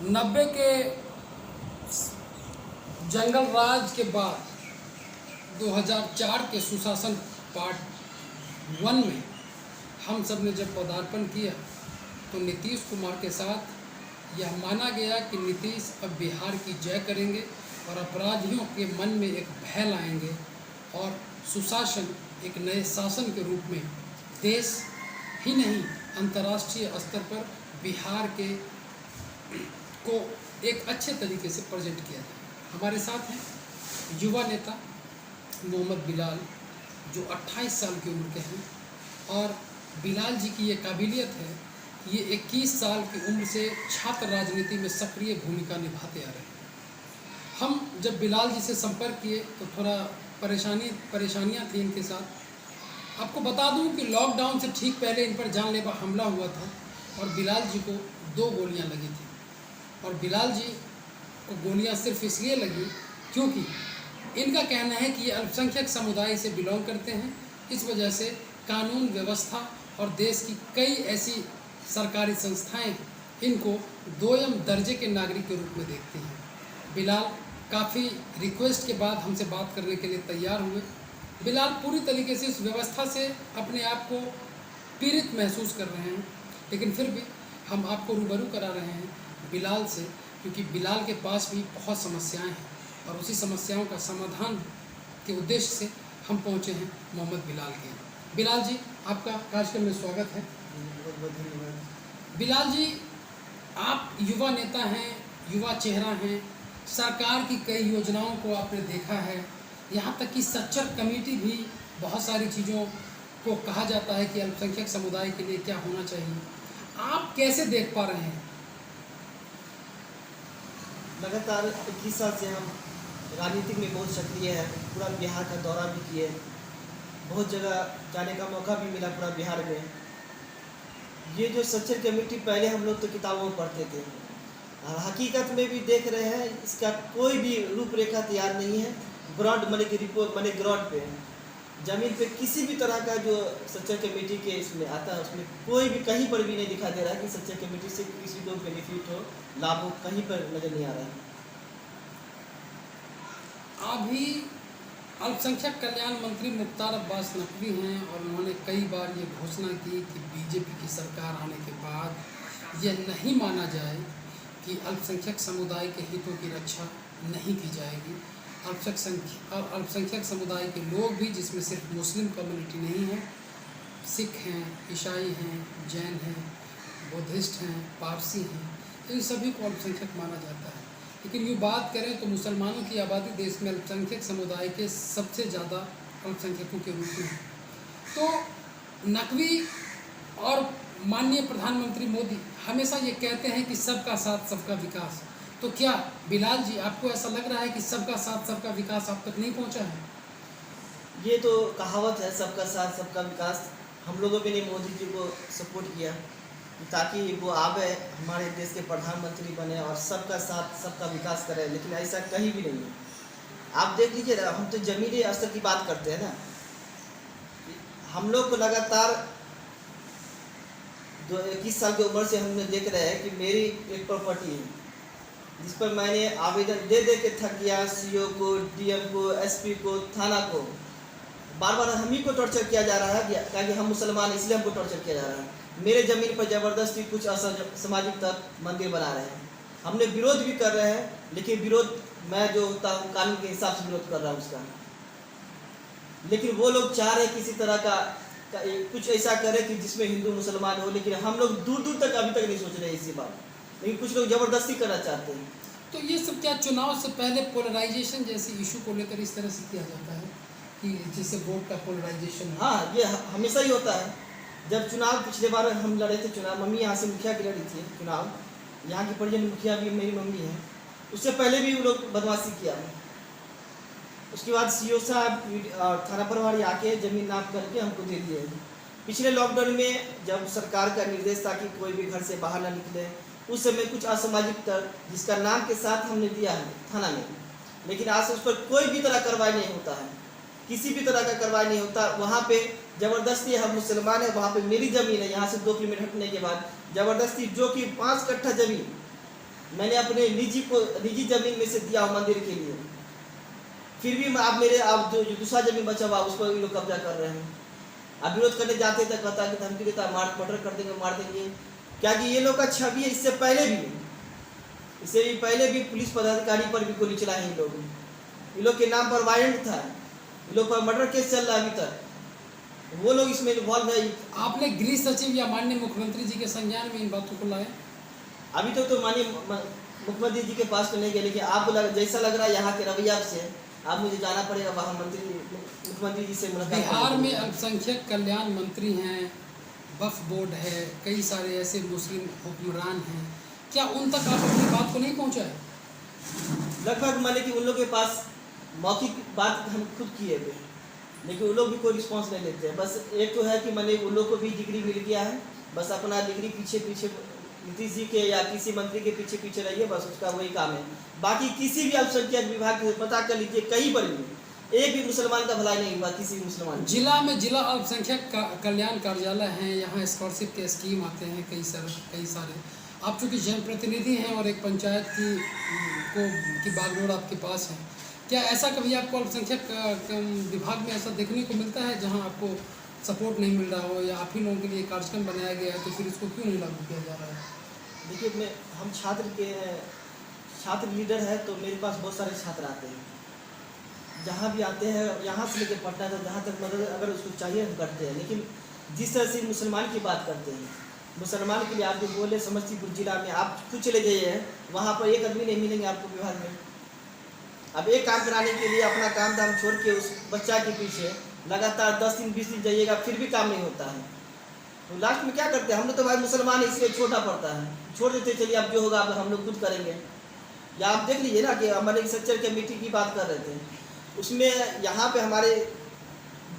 90 के जंगल राज के बाद 2004 के सुशासन पार्ट 1 में हम सब ने जब पदार्पण किया तो नीतीश कुमार के साथ यह माना गया कि नीतीश अब बिहार की जय करेंगे और अपराधियों के मन में एक भय लाएंगे और सुशासन एक नए शासन के रूप में देश ही नहीं अंतर्राष्ट्रीय स्तर पर बिहार के को एक अच्छे तरीके से प्रेजेंट किया जाए। हमारे साथ हैं युवा नेता मोहम्मद बिलाल जो 28 साल की उम्र के हैं और बिलाल जी की ये काबिलियत है कि ये 21 साल की उम्र से छात्र राजनीति में सक्रिय भूमिका निभाते आ रहे हैं। हम जब बिलाल जी से संपर्क किए तो थोड़ा परेशानियां थी इनके साथ। आपको बता दूं कि लॉकडाउन से ठीक पहले इन पर जानलेवा हमला हुआ था और बिलाल जी को 2 गोलियां लगी थी और बिलाल जी को गोलियां सिर्फ इसलिए लगी क्योंकि इनका कहना है कि ये अल्पसंख्यक समुदाय से बिलोंग करते हैं। इस वजह से कानून व्यवस्था और देश की कई ऐसी सरकारी संस्थाएं इनको 2ym दर्जे के नागरिक के रूप में देखती हैं। बिलाल काफ़ी रिक्वेस्ट के बाद हमसे बात करने के लिए तैयार हुए। बिलाल पूरी तरीके से इस व्यवस्था से अपने आप को पीड़ित महसूस कर रहे हैं, लेकिन फिर भी हम आपको रूबरू करा रहे हैं बिलाल से, क्योंकि बिलाल के पास भी बहुत समस्याएं हैं और उसी समस्याओं का समाधान के उद्देश्य से हम पहुंचे हैं मोहम्मद बिलाल के। बिलाल जी, आपका कार्यक्रम में स्वागत है। बहुत बहुत धन्यवाद। बिलाल जी, आप युवा नेता हैं, युवा चेहरा हैं, सरकार की कई योजनाओं को आपने देखा है, यहाँ तक कि सच्चर कमेटी भी बहुत सारी चीज़ों को कहा जाता है कि अल्पसंख्यक समुदाय के लिए क्या होना चाहिए। आप कैसे देख पा रहे हैं? लगातार 21 साल से हम राजनीतिक में बहुत सक्रिय है। पूरा बिहार का दौरा भी किए, बहुत जगह जाने का मौका भी मिला पूरा बिहार में। ये जो सच्चर कमेटी पहले हम लोग तो किताबों में पढ़ते थे, हकीकत में भी देख रहे हैं इसका कोई भी रूपरेखा तैयार नहीं है। ग्राउंड मने की रिपोर्ट मने ग्राउंड पे ज़मीन पे किसी भी तरह का जो सच्चर कमेटी के इसमें आता है उसमें कोई भी कहीं पर भी नहीं दिखाई दे रहा है कि सच्चर कमेटी से किसी को बेनिफिट हो, लाभ हो, कहीं पर नज़र नहीं आ रहा है। अभी अल्पसंख्यक कल्याण मंत्री मुख्तार अब्बास नकवी हैं और उन्होंने कई बार ये घोषणा की कि बीजेपी की सरकार आने के बाद यह नहीं माना जाए कि अल्पसंख्यक समुदाय के हितों की रक्षा नहीं की जाएगी। अल्पसंख्यक समुदाय के लोग भी, जिसमें सिर्फ मुस्लिम कम्युनिटी नहीं है, सिख हैं, ईसाई हैं, जैन हैं, बुद्धिस्ट हैं, पारसी हैं, इन सभी को अल्पसंख्यक माना जाता है। लेकिन यूँ बात करें तो मुसलमानों की आबादी देश में अल्पसंख्यक समुदाय के सबसे ज़्यादा अल्पसंख्यकों के रूप में है। तो नकवी और माननीय प्रधानमंत्री मोदी हमेशा ये कहते हैं कि सबका साथ सबका विकास। तो क्या बिलाल जी, आपको ऐसा लग रहा है कि सबका साथ सबका विकास आप तक नहीं पहुंचा है? ये तो कहावत है, सबका साथ सबका विकास। हम लोगों ने मोदी जी को सपोर्ट किया ताकि वो आवे, हमारे देश के प्रधानमंत्री बने और सबका साथ सबका विकास करे, लेकिन ऐसा कहीं भी नहीं है। आप देख लीजिए ना, हम तो जमीनी स्तर की बात करते हैं ना। हम लोग को लगातार 21 साल की उम्र से हमने देख रहे हैं कि मेरी एक प्रॉपर्टी है जिस पर मैंने आवेदन दे दे के थक गया। सीओ को, डीएम को, एसपी को, थाना को, बार बार हम ही को टॉर्चर किया जा रहा है ताकि हम मुसलमान, इसलिए हमको टॉर्चर किया जा रहा है। मेरे ज़मीन पर ज़बरदस्ती कुछ असामाजिक तत्व मंदिर बना रहे हैं। हमने विरोध भी कर रहे हैं, लेकिन विरोध मैं जो होता हूँ कानून के हिसाब से विरोध कर रहा हूँ उसका। लेकिन वो लोग चाह रहे किसी तरह का कुछ ऐसा करे कि जिसमें हिंदू मुसलमान हो, लेकिन हम लोग दूर दूर तक अभी तक नहीं सोच रहे इसी बात, लेकिन कुछ लोग ज़बरदस्ती करना चाहते हैं। तो ये सब क्या चुनाव से पहले पोलराइजेशन जैसे इशू को लेकर इस तरह से किया जाता है कि जिससे वोट का पोलराइजेशन? हाँ, ये हमेशा ही होता है। जब चुनाव पिछले बार हम लड़े थे चुनाव, मम्मी यहाँ से मुखिया की लड़ी थी चुनाव, यहाँ की परिजन मुखिया भी मेरी मम्मी है। उससे पहले भी वो लोग बदमाशी किया। उसके बाद सीओ साहब थाना प्रभारी आके ज़मीन नाप करके हमको दे दिए। पिछले लॉकडाउन में जब सरकार का निर्देश था कि कोई भी घर से बाहर ना निकले, उस समय कुछ असामाजिक तत्व जिसका नाम के साथ हमने दिया है थाना में, लेकिन आज उस पर कोई भी तरह कार्रवाई नहीं होता है, किसी भी तरह का कार्रवाई नहीं होता। वहाँ पे ज़बरदस्ती, हम मुसलमान है, वहाँ पे मेरी ज़मीन है, यहाँ से 2 किलोमीटर हटने के बाद ज़बरदस्ती, जो कि 5 कट्ठा ज़मीन मैंने अपने निजी जमीन में से दिया हूँ मंदिर के लिए, फिर भी आप जो दूसरा जमीन बचा हुआ उस पर ये लोग कब्जा कर रहे हैं। आप विरोध करने जाते तो कहता कि धमकी देता, मर्डर कर देंगे, मार देंगे। क्या कि ये लोग का छवि है, इससे पहले भी पुलिस पदाधिकारी पर भी गोली चलाई है इन लोग के नाम पर वारंट था, इन लोग पर मर्डर केस चल रहा है अभी तक, वो लोग इसमें इन्वॉल्व है। आपने गृह सचिव या माननीय मुख्यमंत्री जी के संज्ञान में इन बातों को लाया? अभी तो माननीय मुख्यमंत्री जी के पास तो नहीं गए, लेकिन आपको जैसा लग रहा है यहाँ के रवैया से आप मुझे जाना पड़ेगा वहाँ मुख्यमंत्री जी से मुलाकात। बिहार में अल्पसंख्यक कल्याण मंत्री हैं, वक्फ बोर्ड है, कई सारे ऐसे मुस्लिम हुक्मरान हैं, क्या उन तक आप अपनी बात को नहीं पहुँचाए? लगभग माने कि उन लोग के पास मौखिक बात हम खुद किए हुए, लेकिन उन लोग भी कोई रिस्पॉन्स नहीं लेते हैं। बस एक तो है कि मैंने उन लोग को भी डिग्री मिल गया है, बस अपना डिग्री पीछे नीतीश जी के या किसी मंत्री के पीछे रहिए, बस उसका वही काम है। बाकी किसी भी अल्पसंख्यक विभाग के पता कर लीजिए, कहीं पर भी एक भी मुसलमान का भलाई नहीं हुआ किसी मुसलमान। जिला में जिला अल्पसंख्यक कल्याण कार्यालय हैं, यहाँ स्कॉलरशिप के स्कीम आते हैं कई सारे। आप चूँकि जनप्रतिनिधि हैं और एक पंचायत की बागडोर आपके पास है, क्या ऐसा कभी आपको अल्पसंख्यक विभाग में ऐसा देखने को मिलता है जहाँ आपको सपोर्ट नहीं मिल रहा हो, या आप ही लोगों के लिए कार्यक्रम बनाया गया है तो फिर इसको क्यों नहीं लागू किया जा रहा है? देखिए, हम छात्र लीडर है, तो मेरे पास बहुत सारे छात्र आते हैं, जहाँ भी आते हैं, यहाँ से लेकर पटना तक जहाँ तक मदद अगर उसको चाहिए हम करते हैं। लेकिन जिस तरह से मुसलमान की बात करते हैं, मुसलमान के लिए आप जो बोले समस्तीपुर जिला में आप खुद चले जाइए, वहाँ पर एक आदमी नहीं मिलेंगे आपको विभाग में। अब एक काम कराने के लिए अपना काम धाम छोड़ के उस बच्चा के पीछे लगातार 10 दिन 20 दिन जाइएगा, फिर भी काम नहीं होता है। तो लास्ट में क्या करते हैं, हम लोग तो भाई मुसलमान है इसलिए छोटा पड़ता है, छोड़ देते, चलिए अब जो होगा हम लोग खुद करेंगे। या आप देख लीजिए ना कि हमारे स्ट्रक्चर कमेटी की बात कर रहे थे, उसमें यहाँ पे हमारे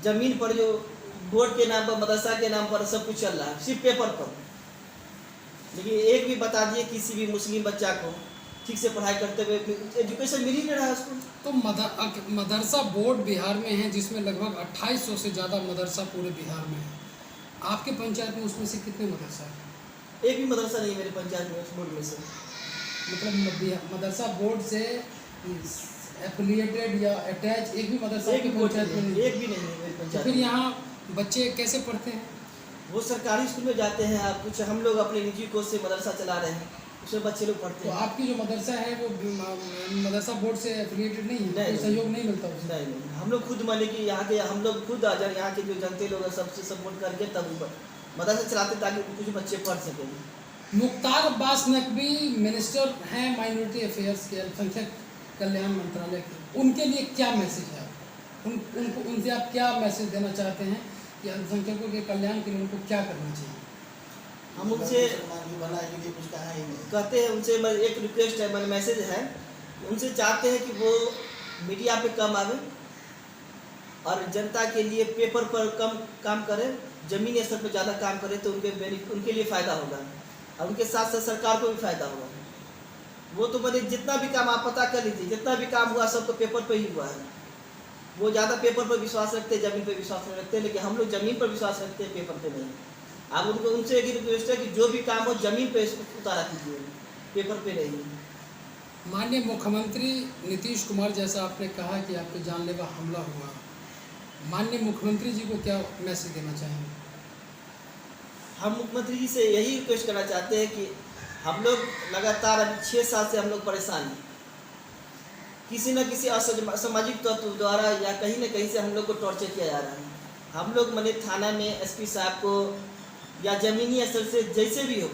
ज़मीन पर जो बोर्ड के नाम पर, मदरसा के नाम पर सब कुछ चल रहा है, सिर्फ पेपर पर। लेकिन एक भी बता दिए किसी भी मुस्लिम बच्चा को ठीक से पढ़ाई करते हुए एजुकेशन मिल ही नहीं रहा है उसको। तो मदरसा बोर्ड बिहार में है जिसमें लगभग 2800 से ज़्यादा मदरसा पूरे बिहार में है। आपके पंचायत में उसमें से कितने मदरसा है? एक भी मदरसा नहीं है मेरे पंचायत में उस बोर्ड में से। मतलब मदरसा बोर्ड से एफिलिएटेड या अटैच एक भी मदरसा एक की पंचायत में नहीं? एक भी नहीं है मेरे पंचायत। फिर यहाँ बच्चे कैसे पढ़ते हैं? वो सरकारी स्कूल में जाते हैं, आप कुछ हम लोग अपने निजी कोर्स से मदरसा चला रहे हैं, उसमें बच्चे लोग पढ़ते तो हैं। आपकी जो मदरसा है वो मदरसा बोर्ड से एफिलिएटेड नहीं है? कोई सहयोग नहीं मिलता उसमें? नहीं, हम लोग खुद माने कि यहाँ के हम लोग खुद यहाँ के जो जनते लोग हैं सबसे सपोर्ट करके तब मदरसा चलाते ताकि कुछ बच्चे पढ़ सकें। मुख्तार अब्बास नकवी मिनिस्टर हैं माइनॉरिटी अफेयर्स के, अल्पसंख्यक कल्याण मंत्रालय के, उनके लिए क्या मैसेज है? उनसे आप क्या मैसेज देना चाहते हैं कि अल्पसंख्यकों के कल्याण के लिए उनको क्या करना चाहिए? हम उनसे कहते हैं, उनसे एक रिक्वेस्ट है, मैसेज है, उनसे चाहते हैं कि वो मीडिया पे कम आवे और जनता के लिए पेपर पर कम काम करें, ज़मीनी स्तर पर ज़्यादा काम करें, तो उनके लिए फ़ायदा होगा और उनके साथ साथ सरकार को भी फ़ायदा होगा। वो तो बने जितना भी काम आप पता कर लीजिए, जितना भी काम हुआ सब तो पेपर पर ही हुआ है। वो ज़्यादा पेपर पर विश्वास रखते हैं, ज़मीन पर विश्वास नहीं रखते, लेकिन हम लोग ज़मीन पर विश्वास रखते हैं, पेपर पर नहीं। आप उनसे एक रिक्वेस्ट है कि जो भी काम हो ज़मीन पे उतारा कीजिए, पेपर पे नहीं। माननीय मुख्यमंत्री नीतीश कुमार, जैसा आपने कहा कि आपके जानलेवा हमला हुआ, माननीय मुख्यमंत्री जी को क्या मैसेज देना चाहेंगे? हम मुख्यमंत्री जी से यही रिक्वेस्ट करना चाहते हैं कि हम लोग लगातार अभी 6 साल से हम लोग परेशान हैं, किसी न किसी असामाजिक तत्व द्वारा या कहीं न कहीं से हम लोग को टॉर्चर किया जा रहा है। हम लोग मने थाना में एसपी साहब को या ज़मीनी स्तर से जैसे भी हो,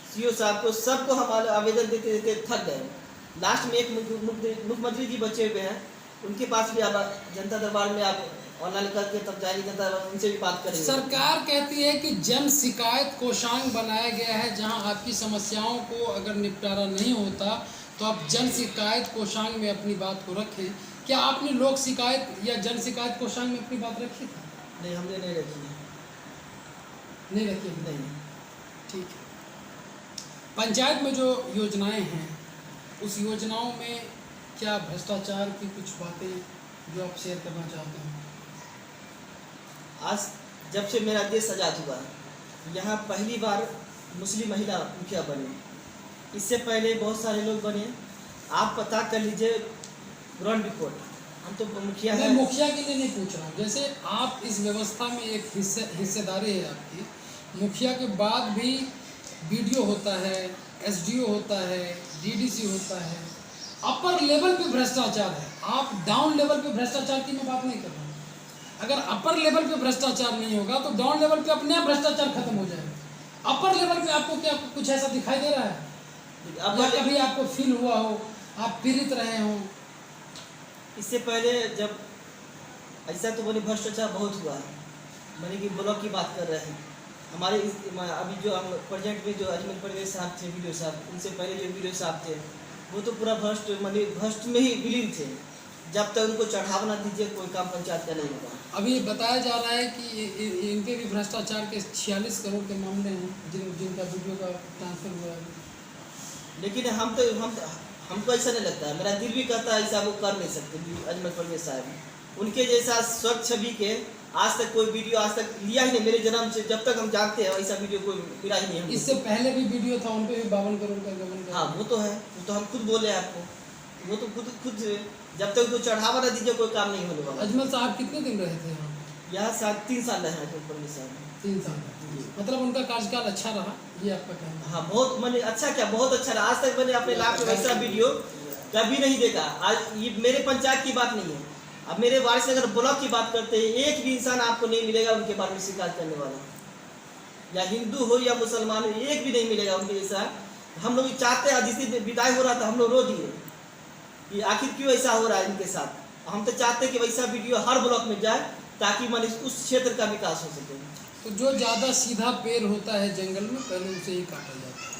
सीओ साहब को, सबको हम आवेदन देते देते थक गए। लास्ट में एक मुख्यमंत्री जी बचे हुए हैं, उनके पास भी आप जनता दरबार में आप ऑनलाइन करके तब जाएंगे, जनता दरबार उनसे भी बात करेंगे। सरकार कहती है कि जन शिकायत कोषांग बनाया गया है, जहां आपकी समस्याओं को अगर निपटारा नहीं होता तो आप जन शिकायत कोषांग में अपनी बात को रखें। क्या आपने लोक शिकायत या जन शिकायत कोषांग में अपनी बात रखी थी? नहीं, हमने नहीं रखी है। नहीं रखी? नहीं। ठीक है। पंचायत में जो योजनाएं हैं, उस योजनाओं में क्या भ्रष्टाचार की कुछ बातें जो आप शेयर करना चाहते हैं? आज जब से मेरा देश आज़ाद हुआ, यहाँ पहली बार मुस्लिम महिला मुखिया बनी। इससे पहले बहुत सारे लोग बने, आप पता कर लीजिए ग्राउंड रिपोर्ट। हम तो मुखिया मैं है। मुखिया के लिए नहीं पूछ रहा हूँ, जैसे आप इस व्यवस्था में एक हिस्सेदारी है आपकी, मुखिया के बाद भी बीडीओ होता है, एसडीओ होता है, डीडीसी होता है, अपर लेवल पे भ्रष्टाचार है। आप डाउन लेवल पे भ्रष्टाचार की मैं बात नहीं कर रहा हूँ। अगर अपर लेवल पे भ्रष्टाचार नहीं होगा तो डाउन लेवल पे अपने आप भ्रष्टाचार खत्म हो जाएगा। अपर लेवल पे आपको क्या कुछ ऐसा दिखाई दे रहा है, या कभी आपको फील हुआ हो, आप पीड़ित रहे हो? इससे पहले जब ऐसा तो बोले भ्रष्टाचार बहुत हुआ है, मैंने कि ब्लॉक की बात कर रहे हैं। हमारे अभी जो हम प्रेजेंट में जो अजमेर परवेज साहब थे, वीडियो साहब, उनसे पहले जो वीडियो साहब थे वो तो पूरा भ्रष्ट में ही विलीन थे। जब तक उनको चढ़ावा ना दीजिए कोई काम पंचायत का नहीं होगा। अभी बताया जा रहा है कि इनके भी भ्रष्टाचार के 46 करोड़ के मामले हैं जिनका वीडियो का ट्रांसफर हुआ है। लेकिन हमको ऐसा नहीं लगता है, मेरा दिल भी कहता है ऐसा वो कर नहीं सकते अजमेर परवेज साहब। उनके जैसा स्वच्छ छवि के आज तक कोई वीडियो आज तक लिया ही नहीं, मेरे जन्म से जब तक हम जानते हैं ऐसा वीडियो कोई मिला ही नहीं। इससे पहले भी वीडियो था, उन पे भी 52 करोड़ का गबन का। हाँ वो तो है, वो तो हम खुद बोले आपको, वो तो खुद जब तक वो चढ़ावा ना दीजिए कोई काम नहीं होने वाला। अजमल साहब कितने दिन रहे थे यहाँ? यहाँ 3 साल रहे हैं अजमेर परवेज साहब। 3 साल। मतलब उनका कार्यकाल अच्छा रहा, ये आपका कहना है? हाँ बहुत, मैंने अच्छा क्या, बहुत अच्छा रहा। आज तक मैंने अपने लाइफ में ऐसा वीडियो कभी नहीं देखा। आज ये मेरे पंचायत की बात नहीं है, अब मेरे वार्ड से अगर ब्लॉक की बात करते हैं, एक भी इंसान आपको नहीं मिलेगा उनके बारे में शिकायत करने वाला, या हिंदू हो या मुसलमान हो, एक भी नहीं मिलेगा उनके जैसा। हम लोग चाहते हैं, जिस विदाई हो रहा था हम लोग रो दिए कि आखिर क्यों ऐसा हो रहा है इनके साथ। हम तो चाहते हैं कि वैसा वीडियो हर ब्लॉक में जाए ताकि मन उस क्षेत्र का विकास हो सके। तो जो ज़्यादा सीधा पेड़ होता है जंगल में, पहले उसे ही काटा जाता है।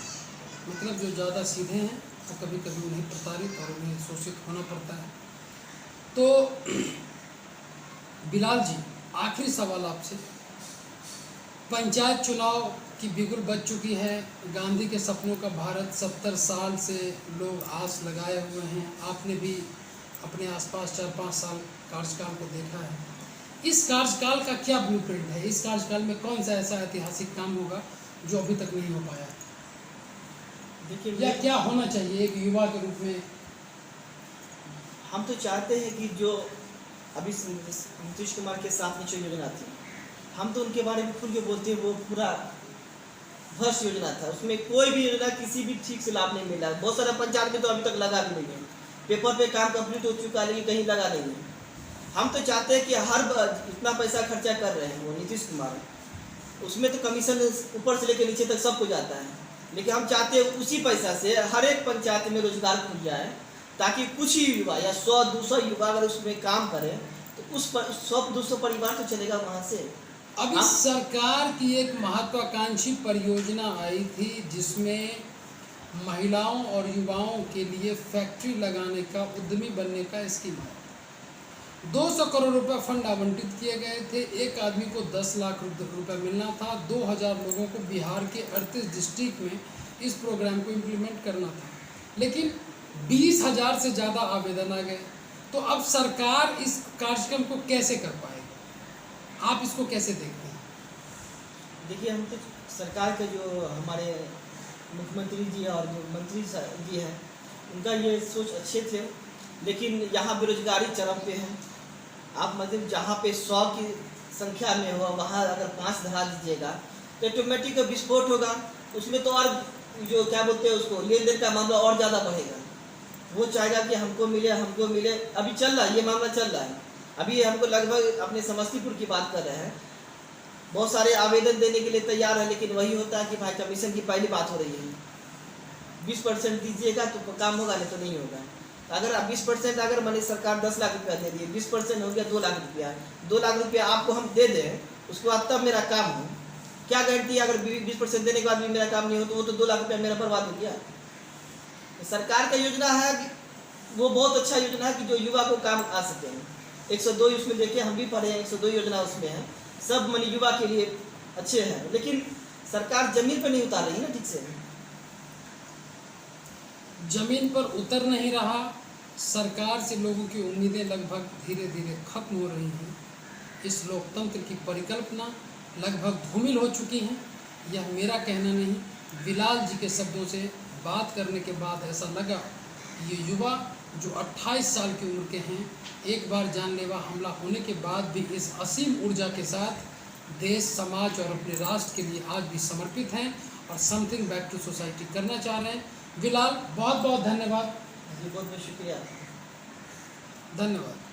मतलब जो ज़्यादा सीधे हैं तो कभी कभी उन्हें प्रताड़ित और उन्हें शोषित होना पड़ता है। तो बिलाल जी, आखिरी सवाल आपसे। पंचायत चुनाव की बिगुल बज चुकी है, गांधी के सपनों का भारत 70 साल से लोग आस लगाए हुए हैं। आपने भी अपने आसपास 4-5 साल कार्यकाल को देखा है। इस कार्यकाल का क्या ब्लूप्रिंट है? इस कार्यकाल में कौन सा ऐसा ऐतिहासिक काम होगा जो अभी तक नहीं हो पाया, देखिए या क्या होना चाहिए एक युवा के रूप में? हम तो चाहते हैं कि जो अभी नीतीश कुमार के साथ में जो योजना थी, हम तो उनके बारे में खुल के बोलते हैं, वो पूरा भ्रष्ट योजना था। उसमें कोई भी योजना किसी भी ठीक से लाभ नहीं मिला। बहुत सारा पंचायत में तो अभी तक लगा भी नहीं है, पेपर पे काम कंप्लीट हो चुका है लेकिन कहीं लगा नहीं है। हम तो चाहते हैं कि हर इतना पैसा खर्चा कर रहे हैं वो नीतीश कुमार, उसमें तो कमीशन ऊपर से लेकर नीचे तक सबको जाता है, लेकिन हम चाहते हैं उसी पैसा से हर एक पंचायत में रोजगार खुल जाए, ताकि कुछ ही युवा या 100-200 युवा अगर उसमें काम करें तो उस 100-200 परिवार तो चलेगा वहाँ से। अभी सरकार की एक महत्वाकांक्षी परियोजना आई थी जिसमें महिलाओं और युवाओं के लिए फैक्ट्री लगाने का, उद्यमी बनने का स्कीम है। 200 करोड़ रुपए फंड आवंटित किए गए थे। एक आदमी को 10 लाख रुपए मिलना था। 2000 लोगों को बिहार के 38 डिस्ट्रिक्ट में इस प्रोग्राम को इम्प्लीमेंट करना था, लेकिन 20,000 से ज़्यादा आवेदन आ गए। तो अब सरकार इस कार्यक्रम को कैसे कर पाएगी? आप इसको कैसे देखते हैं? देखिए, हम तो सरकार के जो हमारे मुख्यमंत्री जी और जो मंत्री जी हैं, उनका ये सोच अच्छे थे, लेकिन यहाँ बेरोजगारी चरम पे है। आप मतलब जहाँ पे 100 की संख्या में हो, वहाँ अगर 5 धरा दीजिएगा तो ऑटोमेटिक विस्फोट होगा। उसमें तो और जो क्या बोलते हैं उसको, लेन देन का मामला और ज़्यादा बढ़ेगा। वो चाहेगा कि हमको मिले, हमको मिले। अभी चल रहा है, ये मामला चल रहा है। अभी हमको लगभग अपने समस्तीपुर की बात कर रहे हैं, बहुत सारे आवेदन देने के लिए तैयार है, लेकिन वही होता है कि भाई कमीशन की पहली बात हो रही है, 20% दीजिएगा तो काम होगा, नहीं तो नहीं होगा। अगर आप 20% अगर मैंने सरकार 10 लाख रुपया दे दिए, 20% हो गया 2 लाख रुपया। 2 लाख रुपया आपको हम दे दें उसको, अब तब मेरा काम हो, क्या गारंटी? अगर 20% देने के बाद भी मेरा काम नहीं हो तो वो तो 2 लाख रुपया मेरा बर्बाद हो गया। सरकार का योजना है कि वो बहुत अच्छा योजना है कि जो युवा को काम आ सके। 102 उसमें देखिए, हम भी पढ़े हैं, 102 योजना उसमें है, सब मन युवा के लिए अच्छे हैं, लेकिन सरकार जमीन पर नहीं उतार रही है ना ठीक से। जमीन पर उतर नहीं रहा। सरकार से लोगों की उम्मीदें लगभग धीरे धीरे खत्म हो रही हैं। इस लोकतंत्र की परिकल्पना लगभग धूमिल हो चुकी हैं। यह मेरा कहना नहीं, बिलाल जी के शब्दों से बात करने के बाद ऐसा लगा कि ये युवा जो 28 साल की उम्र के हैं, एक बार जानलेवा हमला होने के बाद भी इस असीम ऊर्जा के साथ देश, समाज और अपने राष्ट्र के लिए आज भी समर्पित हैं और समथिंग बैक टू सोसाइटी करना चाह रहे हैं। बिलाल, बहुत बहुत धन्यवाद। जी बहुत बहुत शुक्रिया। धन्यवाद।